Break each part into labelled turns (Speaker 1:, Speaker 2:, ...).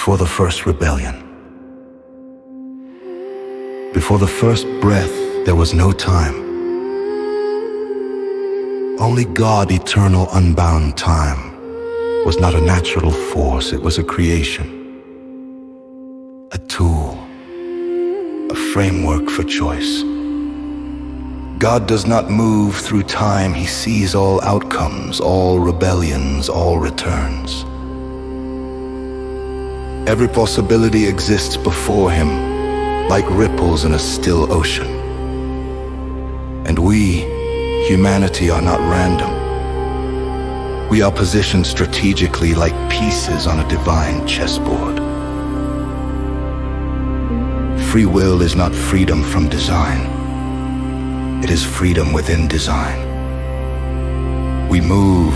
Speaker 1: before the first rebellion. Before the first breath, there was no time. Only God, eternal, unbound time, was not a natural force, it was a creation. A tool, a framework for choice. God does not move through time, He sees all outcomes, all rebellions, all returns. Every possibility exists before Him, like ripples in a still ocean. And we, humanity, are not random. We are positioned strategically like pieces on a divine chessboard. Free will is not freedom from design. It is freedom within design. We move,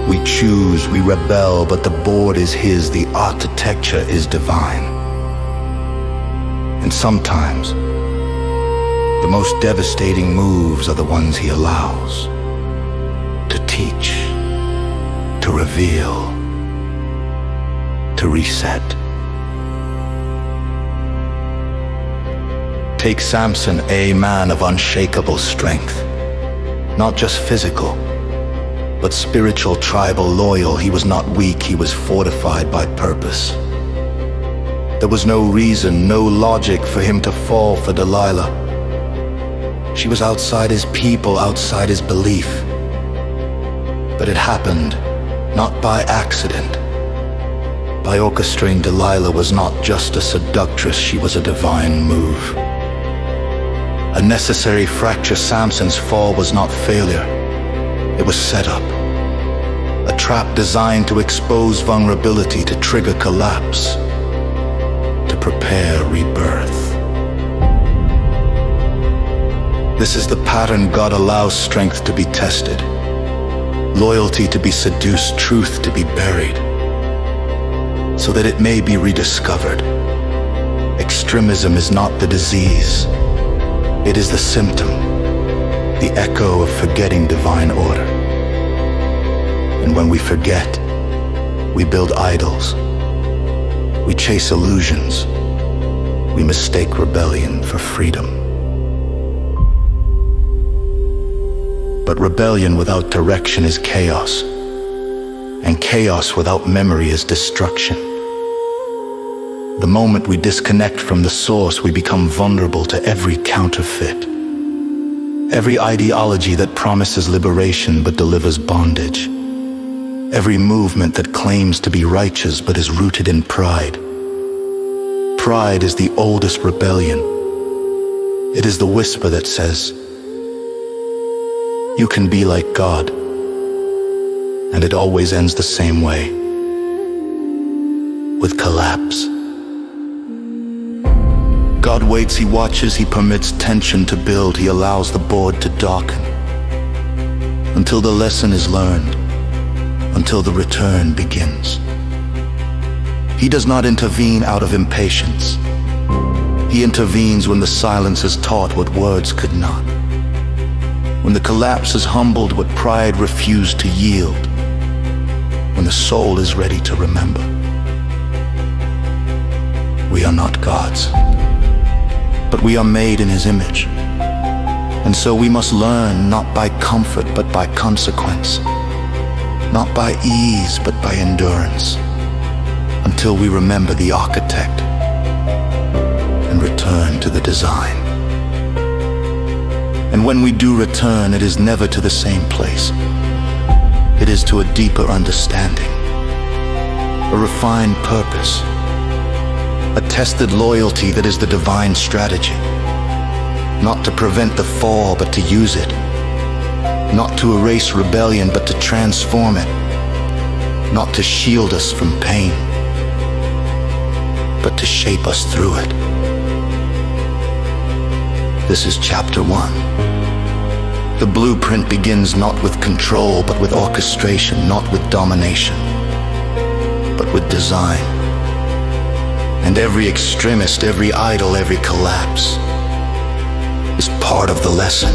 Speaker 1: we choose, we rebel, but the board is His, the architecture is divine. And sometimes, the most devastating moves are the ones He allows to teach, to reveal, to reset. Take Samson, a man of unshakable strength, not just physical, but spiritual, tribal, loyal. He was not weak, he was fortified by purpose. There was no reason, no logic for him to fall for Delilah. She was outside his people, outside his belief. But it happened, not by accident. By orchestrating, Delilah was not just a seductress, she was a divine move. A necessary fracture. Samson's fall was not failure. It was set up. A trap designed to expose vulnerability, to trigger collapse, to prepare rebirth. This is the pattern. God allows strength to be tested, loyalty to be seduced, truth to be buried, so that it may be rediscovered. Extremism is not the disease. It is the symptom, the echo of forgetting divine order. And when we forget, we build idols. We chase illusions. We mistake rebellion for freedom. But rebellion without direction is chaos, and chaos without memory is destruction. The moment we disconnect from the source, we become vulnerable to every counterfeit, every ideology that promises liberation but delivers bondage, every movement that claims to be righteous but is rooted in pride. Pride is the oldest rebellion. It is the whisper that says, "You can be like God," and it always ends the same way, with collapse. God waits, He watches, He permits tension to build, He allows the board to darken, until the lesson is learned, until the return begins. He does not intervene out of impatience. He intervenes when the silence has taught what words could not, when the collapse has humbled what pride refused to yield, when the soul is ready to remember. We are not gods, but we are made in His image. And so we must learn not by comfort but by consequence, not by ease but by endurance, until we remember the architect and return to the design. And when we do return, it is never to the same place. It is to a deeper understanding, a refined purpose, a tested loyalty that is the divine strategy, not to prevent the fall but to use it, not to erase rebellion but to transform it, not to shield us from pain but to shape us through it. This is chapter 1. The blueprint begins not with control but with orchestration, not with domination but with design. And every extremist, every idol, every collapse is part of the lesson.